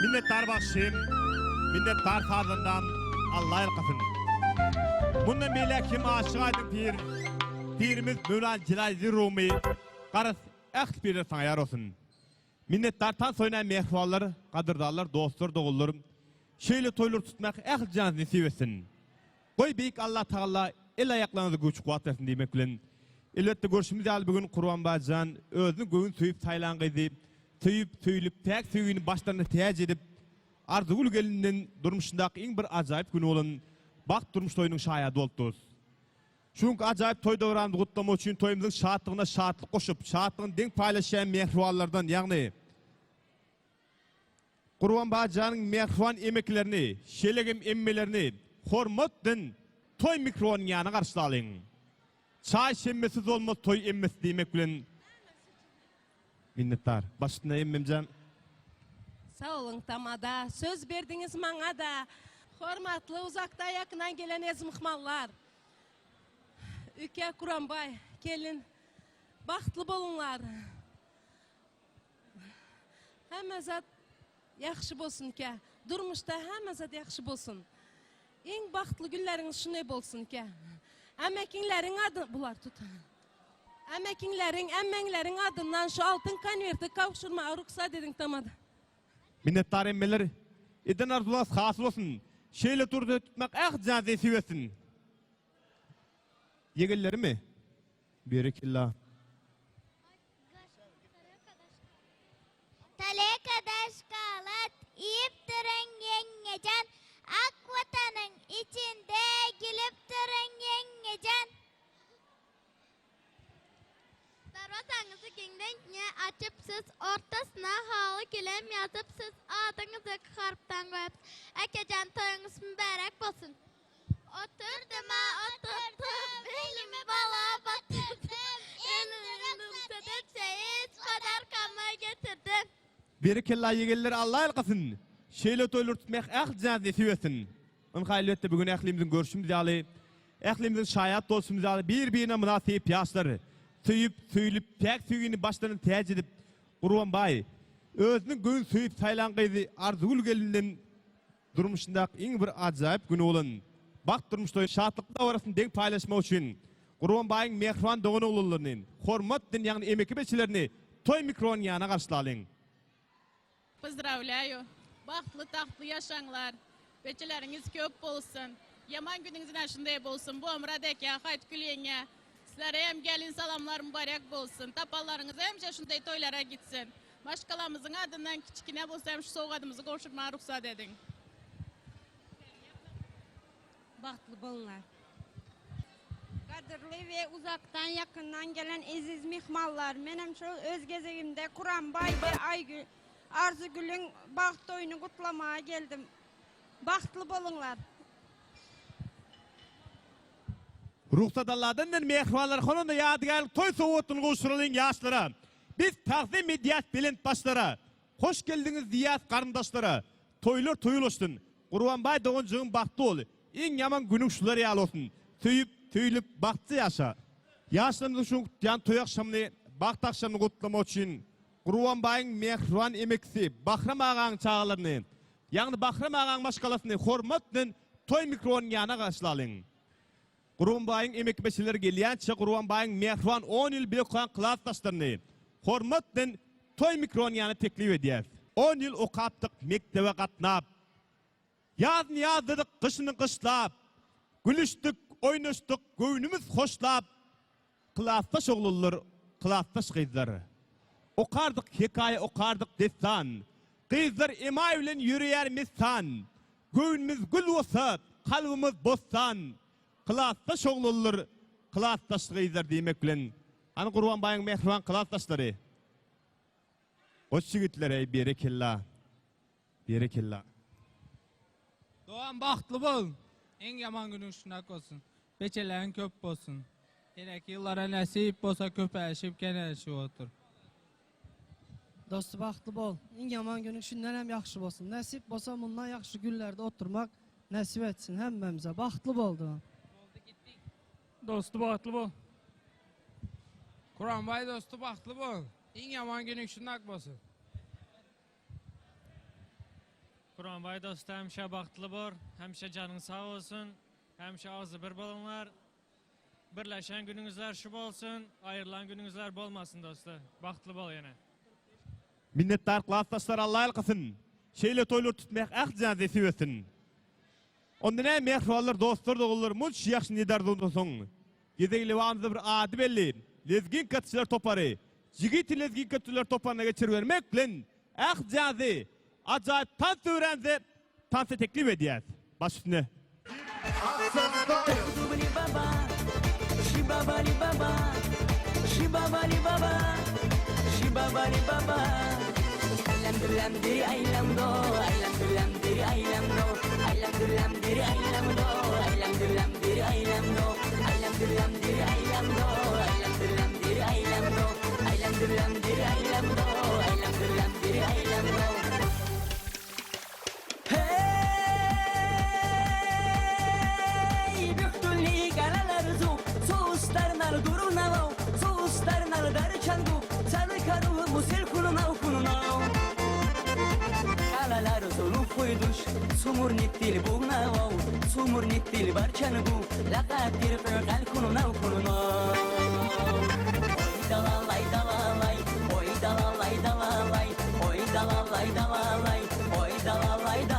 Minnettar başım, minnettar sazından Allah elkasın. Bundan bile kim aşık aydın pirimiz Mevlan Cilazi Rumi, qarız əxt bilir sana yar olsun. Minnettar tan soynayan mehvallar, qadırdarlar, dostlar, doğullarım, şeyle toylur tutmak əxt canınız nesip etsin. Koy beyik Allah Teala el ayaklarınızı güç kuvat versin demek bilen. Elbette görüşümüz yal bugün Kurban Baycan özünü göğün söyüp saylan qeydi, söyüp tek söyüğünü başlarına teyaz edip, Arzugul gelinden durmuşundaki en bir acayip günü olan bak durmuş toyunun şayadı oldu. Çünkü acayip toy davrandı kutlama için toyumuzun şahatlığına şahatlık koşup, şahatlığını denk paylaşan mehruvallardan yani Kurban Baycan'ın mehruvan emeklerini, şelegem emmelerini hormatın toy mikrofonun yanına karşılayın. Çay şemmesiz olmaz toy emmesi demek bilen minnettar. Başına emmemcan. Sağ olun tamada. Söz verdiniz bana da. Hormatlı uzakta yakından gelen ezmihmallar. Üke Kuranbay, gelin. Baxtlı bolunlar. Həmmə zat yaxşı bolsun ki. Durmuşda həmmə zat yaxşı bolsun. En baxtlı günləriniz şunay bolsun ki. Əməkinlərin adı bular tut. Əməklərin adından şu altın konverti kavuşurma ruhsat edin tamada. Minnettar emmeler, eden arzulas hasıl olsun. Şeyle turda tutmak canı sevesin. Yegelleri mi? Berekillah. Tale kadar kalat, iyip duran yengecan, ak vatanın içinde gülüp duran yengecan. Darvatanızı kendine açıp siz ortasına halı gülem yazıp siz adınızı harptan koyup Ekecan toyunuz mübarek olsun. Oturdum elimi bala batırdım, elini tutup çeyiz kadar kamay getirdim. Berekillah yegelleri Allah elkasın. Şeyle toylur tutmak canı sevesin. Onka elbette bugün ehlimizin görüşümüz yalı, ehlimizin şayat dostumuz yalı birbirine münasip yaşları. Söylüp, tek söylüğünü başlarını teyaz edip, Kurban Bay, özünün gün söyüp saylan qeydi, Arzugul gelinden durmuşundak en bir acayip günü olan, bak durmuştu, şahatlıkta orasını denk paylaşma için, Kurban Bay'ın mehruvan doğun oğullarının, hormatın yani emeki beçilerini, toy mikrofonun yanına karşılayın. Поздравляю. Baxtlı taxtlı yaşanlar. Beçileriniz köp bolsun. Yaman gününüzün aşınday bolsun. Bu ömredeki hayt gülüyene. Sizlere hem gelin salamlar mübarek bolsun. Tapallarınız hem şaşınday toylara gitsin. Başkalarımızın adından küçükine bolsa hem şu soğuk adımızı koşurmaya ruhsat edin. Baxtlı bolunlar. Qadırlı ve uzaktan yakından gelen aziz mihmallar. Menem şu öz gezegimde Kuranbay ve Aygül Arzugül'ün baxt oyunu kutlamaya geldim. Baxtlı bolunlar. Ruhsat Allah'dan mehruvanlar konunda yadigarlık toy soğutun koşturulun yaşlara. Biz takdim ediyat bilent başlara. Hoş geldiniz diyat karındaşlara. Toylar toyuluştun. Kurban Bay doğuncağın baktı ol. En yaman günün şuları yal olsun. Tüyülüp baktı yaşa. Yaşlarımızın şu yan toy akşamını, baktı akşamını kutlama için Kurban Bay'ın mehruvan emeksi, Bahram Ağa'nın çağlarını, yani Bahram Ağa'nın maşkalasını hormatla toy mikrofonun yanına karşılayın. Kurban Bay'ın emek beşileri geliyança Kurban Bay'ın mehruvan 10 yıl bile koyan klastaşlarını hormatla toy mikrofonun yanına teklif ediyor. 10 yıl okattık mektebe katnap. Yazın yazdırdık, kışını kışlap. Gülüştük, oynaştık, göğünümüz hoşlap. Klastaş oğullar, klastaş kızları. Okardık hikaye, okardık destan. Kızlar emayla yürüyer mistan. Göğünümüz gül olsa, kalbimiz bostan. Klastaş oğullar, klastaş kızlar demek bilen. Hani Kurban Bay'ın mehruvan klastaşları. Hoş yigitler berekillah. Berekillah. Doğan baxtlı bol. En yaman günün şunak olsun. Beçelerin köp olsun. Elek yıllara nasip olsa köpəşip genelşi otur. Dostu baxtlı bol. En yaman günün şundan hem yaxşı olsun. Nasip olsa bundan yaxşı günlerde oturmak nasip etsin hemmemize. Baxtlı boldu. Dostu baxtlı bol. Kuranbay dostu baxtlı bol. En yaman günün şunak olsun. Kuranbay dostu hemşe baktlı bor, hemşe canın sağ olsun, hemşe ağzı bir bolunlar. Birleşen gününüzler şu olsun, ayrılan gününüzler bolmasın dostu. Baktlı bol yine. Minnettar klassdaşlar Allah alqısın. Şeýle toýlar tutmak ahjan desibetsin. Onda ne mehruallar dostlar dogullar muç ýaşy nidardan soň. Gezegli wagtda bir ady belli. Lezgin katçylar topary. Jigit lezgin katçylar toparına geçir vermek bilen ahjazy ajaýyp tans öwrense tansa teklip edýär. Baş üstüne. Hey, büktülli karalar zu, soğustarnar durunav, soğustarnar darçangu, sarı karu musel kurunav kurunav. Kalalar zolu koyduş, sumur nittil buğnav, sumur nittil barçangu, laqatir fırqal kurunav kurunav. Oy dalalay dalalay, oy dalalay dalalay, oy dalalay dalalay, oy dalalay dalalay.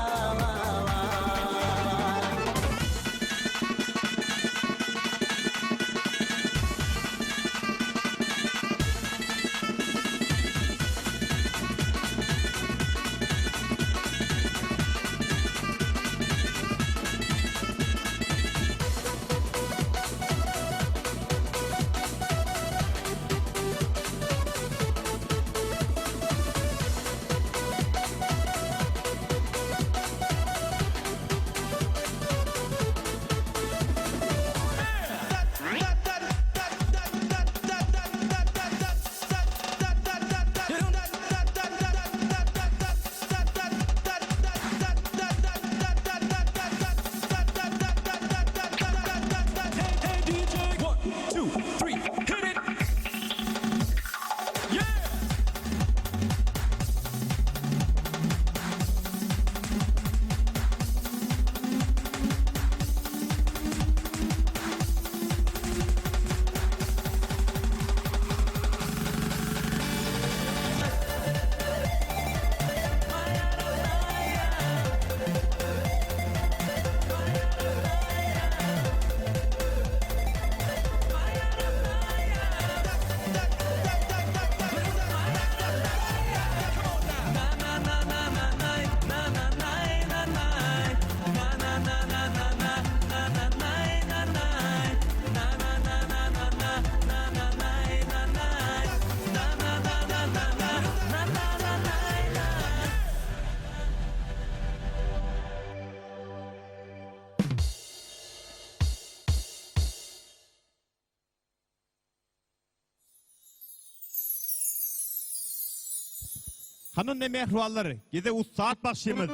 Hanın ne mehrualları, geze ustaat bakşımız,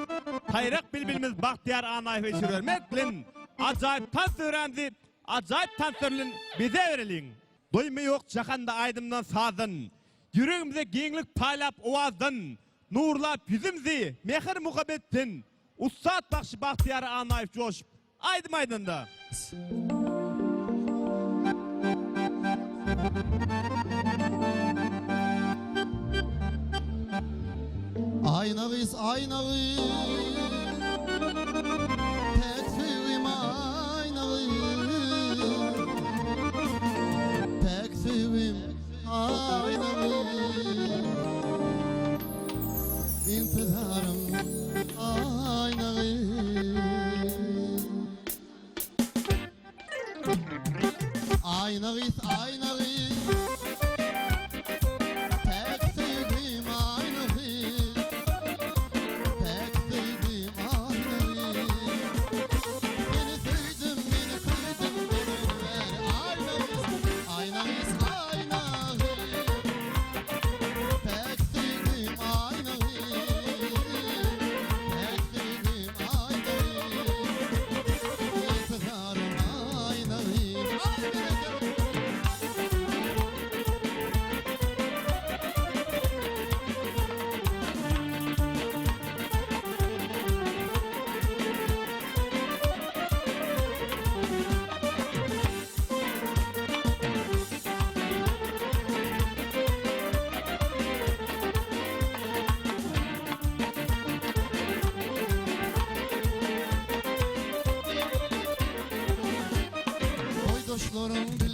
tayrak bilbilimiz Bahtiyar Anayf eşir vermek bilen ajaýyp tans öwrenzi, ajaýyp tansörlün bize verilin. Doymy yok jahanda aydymdan sazın, yüreğimize geňlik paýlap owazdan, nurlap yüzümzi mehr muhabbetden, ustaat bakşı Bahtiyar Anayf joşup, aydym aydında. Aynağız aynağız pek sevim aynağız pek sevim aynağız intizarım aynağız aynağız aynağız pek sevim aynağız pek sevdim Doğrun